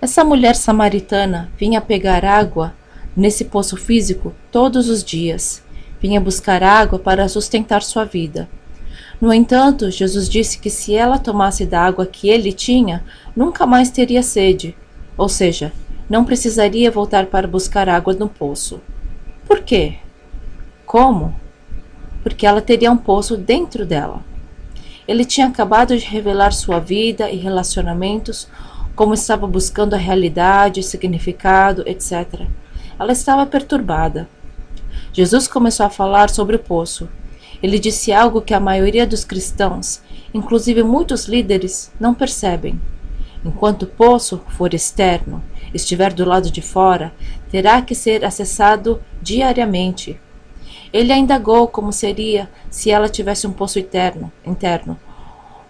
Essa mulher samaritana vinha pegar água nesse poço físico todos os dias. Vinha buscar água para sustentar sua vida. No entanto, Jesus disse que se ela tomasse da água que ele tinha, nunca mais teria sede, ou seja, não precisaria voltar para buscar água no poço. Por quê? Como? Porque ela teria um poço dentro dela. Ele tinha acabado de revelar sua vida e relacionamentos, como estava buscando a realidade, significado, etc. Ela estava perturbada. Jesus começou a falar sobre o poço. Ele disse algo que a maioria dos cristãos, inclusive muitos líderes, não percebem. Enquanto o poço for externo, estiver do lado de fora, terá que ser acessado diariamente. Ele a indagou como seria se ela tivesse um poço interno,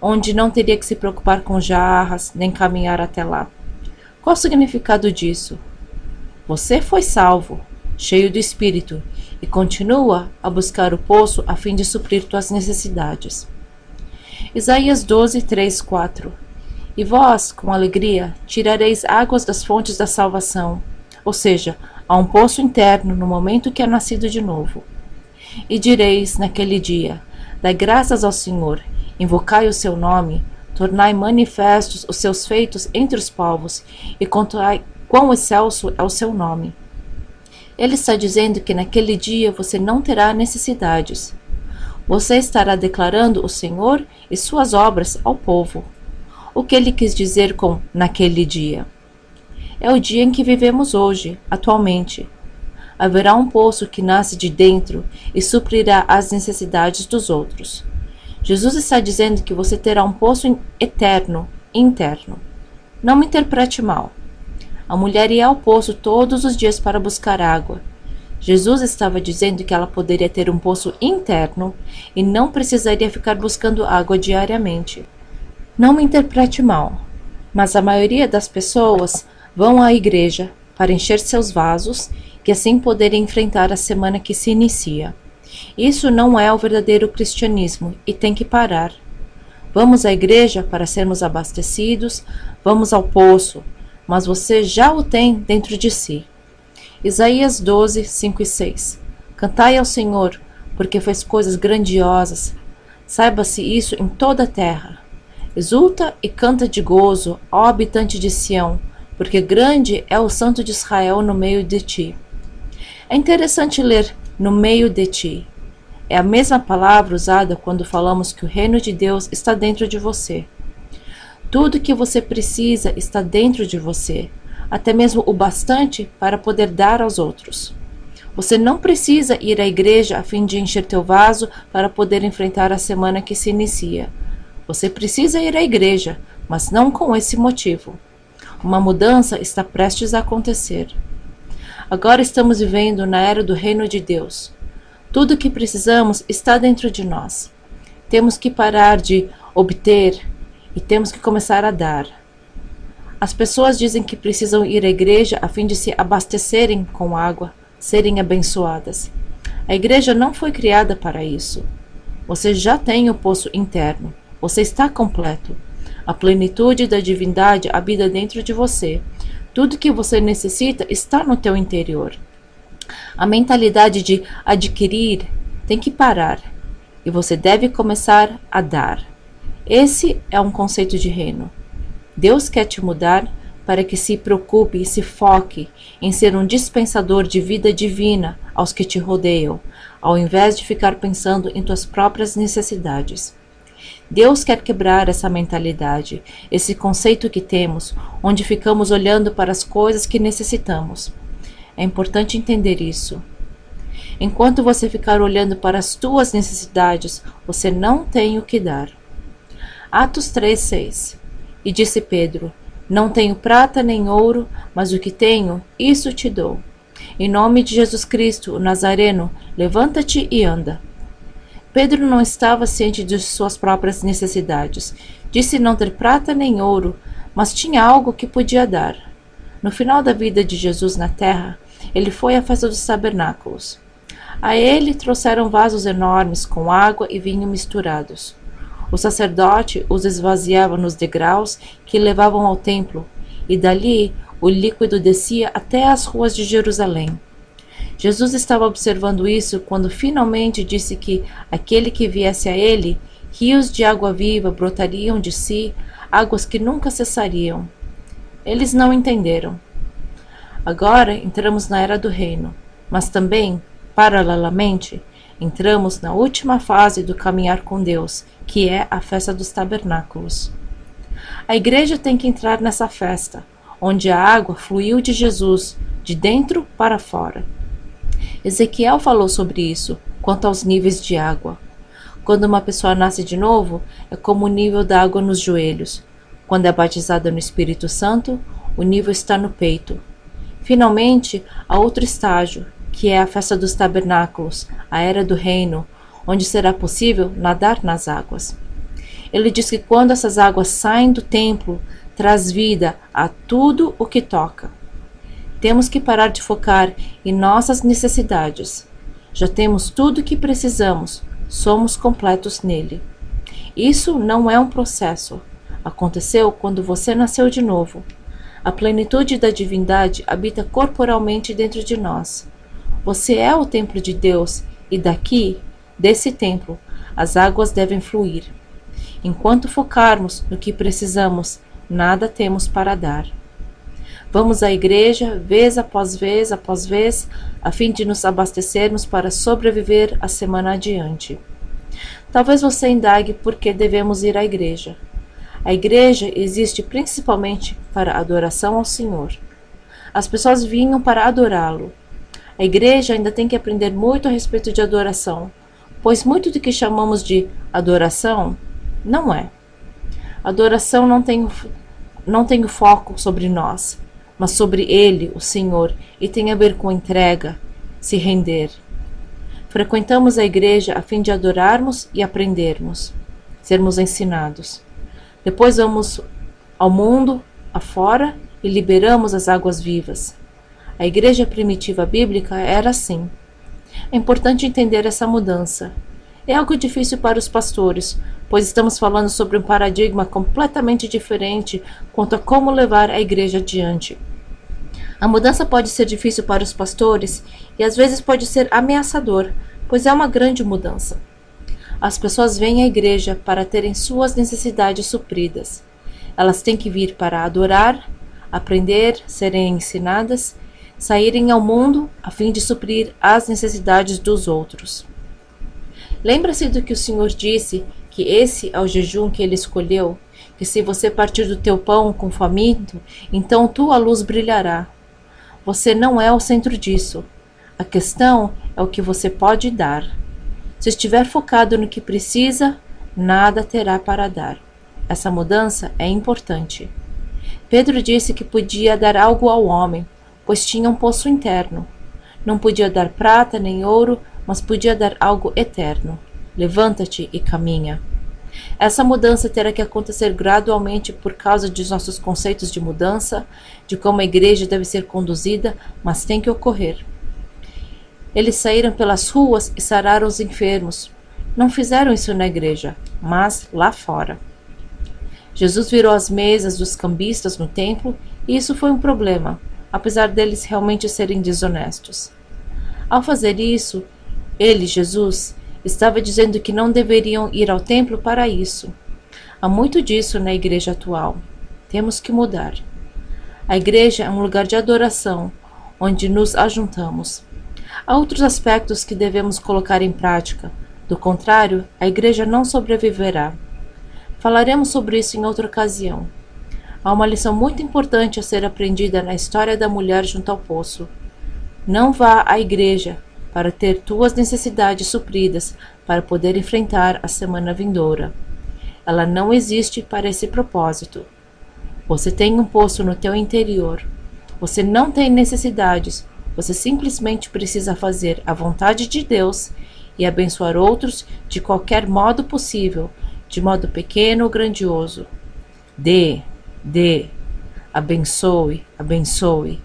onde não teria que se preocupar com jarras, nem caminhar até lá. Qual o significado disso? Você foi salvo, cheio do Espírito, e continua a buscar o poço a fim de suprir tuas necessidades. Isaías 12, 3, 4. E vós, com alegria, tirareis águas das fontes da salvação, ou seja, há um poço interno no momento que é nascido de novo. E direis naquele dia: dai graças ao Senhor, invocai o seu nome, tornai manifestos os seus feitos entre os povos, e contai quão excelso é o seu nome. Ele está dizendo que naquele dia você não terá necessidades. Você estará declarando o Senhor e suas obras ao povo. O que ele quis dizer com naquele dia? É o dia em que vivemos hoje, atualmente. Haverá um poço que nasce de dentro e suprirá as necessidades dos outros. Jesus está dizendo que você terá um poço eterno, interno. Não me interprete mal. A mulher ia ao poço todos os dias para buscar água. Jesus estava dizendo que ela poderia ter um poço interno e não precisaria ficar buscando água diariamente. Não me interprete mal, mas a maioria das pessoas vão à igreja para encher seus vasos e assim poderem enfrentar a semana que se inicia. Isso não é o verdadeiro cristianismo e tem que parar. Vamos à igreja para sermos abastecidos, vamos ao poço, mas você já o tem dentro de si. Isaías 12, 5 e 6. Cantai ao Senhor, porque fez coisas grandiosas. Saiba-se isso em toda a terra. Exulta e canta de gozo, ó habitante de Sião, porque grande é o Santo de Israel no meio de ti. É interessante ler no meio de ti. É a mesma palavra usada quando falamos que o reino de Deus está dentro de você. Tudo que você precisa está dentro de você, até mesmo o bastante para poder dar aos outros. Você não precisa ir à igreja a fim de encher teu vaso para poder enfrentar a semana que se inicia. Você precisa ir à igreja, mas não com esse motivo. Uma mudança está prestes a acontecer. Agora estamos vivendo na era do reino de Deus. Tudo o que precisamos está dentro de nós. Temos que parar de obter e temos que começar a dar. As pessoas dizem que precisam ir à igreja a fim de se abastecerem com água, serem abençoadas. A igreja não foi criada para isso. Você já tem o poço interno. Você está completo. A plenitude da divindade habita dentro de você. Tudo que você necessita está no teu interior. A mentalidade de adquirir tem que parar e você deve começar a dar. Esse é um conceito de reino. Deus quer te mudar para que se preocupe e se foque em ser um dispensador de vida divina aos que te rodeiam, ao invés de ficar pensando em tuas próprias necessidades. Deus quer quebrar essa mentalidade, esse conceito que temos, onde ficamos olhando para as coisas que necessitamos. É importante entender isso. Enquanto você ficar olhando para as tuas necessidades, você não tem o que dar. Atos 3:6. E disse Pedro: não tenho prata nem ouro, mas o que tenho, isso te dou. Em nome de Jesus Cristo, o Nazareno, levanta-te e anda. Pedro não estava ciente de suas próprias necessidades. Disse não ter prata nem ouro, mas tinha algo que podia dar. No final da vida de Jesus na terra, ele foi à festa dos tabernáculos. A ele trouxeram vasos enormes com água e vinho misturados. O sacerdote os esvaziava nos degraus que levavam ao templo, e dali o líquido descia até as ruas de Jerusalém. Jesus estava observando isso quando finalmente disse que aquele que viesse a ele, rios de água viva brotariam de si, águas que nunca cessariam. Eles não entenderam. Agora entramos na era do reino, mas também, paralelamente, entramos na última fase do caminhar com Deus, que é a festa dos tabernáculos. A igreja tem que entrar nessa festa, onde a água fluiu de Jesus, de dentro para fora. Ezequiel falou sobre isso, quanto aos níveis de água. Quando uma pessoa nasce de novo, é como o nível da água nos joelhos. Quando é batizada no Espírito Santo, o nível está no peito. Finalmente, há outro estágio, que é a festa dos tabernáculos, a era do reino, onde será possível nadar nas águas. Ele diz que quando essas águas saem do templo, traz vida a tudo o que toca. Temos que parar de focar em nossas necessidades. Já temos tudo o que precisamos, somos completos nele. Isso não é um processo. Aconteceu quando você nasceu de novo. A plenitude da divindade habita corporalmente dentro de nós. Você é o templo de Deus e daqui, desse templo, as águas devem fluir. Enquanto focarmos no que precisamos, nada temos para dar. Vamos à igreja, vez após vez, a fim de nos abastecermos para sobreviver a semana adiante. Talvez você indague por que devemos ir à igreja. A igreja existe principalmente para adoração ao Senhor. As pessoas vinham para adorá-lo. A igreja ainda tem que aprender muito a respeito de adoração, pois muito do que chamamos de adoração não é. Adoração não tem o foco sobre nós, mas sobre Ele, o Senhor, e tem a ver com entrega, se render. Frequentamos a igreja a fim de adorarmos e aprendermos, sermos ensinados. Depois vamos ao mundo afora e liberamos as águas vivas. A igreja primitiva bíblica era assim. É importante entender essa mudança. É algo difícil para os pastores, pois estamos falando sobre um paradigma completamente diferente quanto a como levar a igreja adiante. A mudança pode ser difícil para os pastores e às vezes pode ser ameaçador, pois é uma grande mudança. As pessoas vêm à igreja para terem suas necessidades supridas. Elas têm que vir para adorar, aprender, serem ensinadas, saírem ao mundo a fim de suprir as necessidades dos outros. Lembra-se do que o Senhor disse, que esse é o jejum que Ele escolheu, que se você partir do teu pão com faminto, então tua luz brilhará. Você não é o centro disso. A questão é o que você pode dar. Se estiver focado no que precisa, nada terá para dar. Essa mudança é importante. Pedro disse que podia dar algo ao homem, pois tinha um poço interno. Não podia dar prata nem ouro, mas podia dar algo eterno. Levanta-te e caminha. Essa mudança terá que acontecer gradualmente por causa de nossos conceitos de mudança, de como a igreja deve ser conduzida, mas tem que ocorrer. Eles saíram pelas ruas e sararam os enfermos. Não fizeram isso na igreja, mas lá fora. Jesus virou as mesas dos cambistas no templo e isso foi um problema, apesar deles realmente serem desonestos. Ao fazer isso, ele, Jesus, estava dizendo que não deveriam ir ao templo para isso. Há muito disso na igreja atual. Temos que mudar. A igreja é um lugar de adoração, onde nos ajuntamos. Há outros aspectos que devemos colocar em prática. Do contrário, a igreja não sobreviverá. Falaremos sobre isso em outra ocasião. Há uma lição muito importante a ser aprendida na história da mulher junto ao poço. Não vá à igreja para ter tuas necessidades supridas para poder enfrentar a semana vindoura. Ela não existe para esse propósito. Você tem um poço no teu interior. Você não tem necessidades. Você simplesmente precisa fazer a vontade de Deus e abençoar outros de qualquer modo possível, de modo pequeno ou grandioso. Dê, abençoe, abençoe.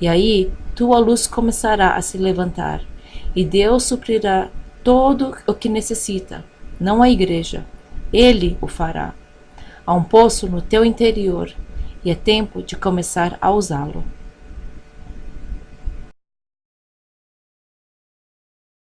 E aí, tua luz começará a se levantar, e Deus suprirá todo o que necessita, não a igreja. Ele o fará. Há um poço no teu interior, e é tempo de começar a usá-lo.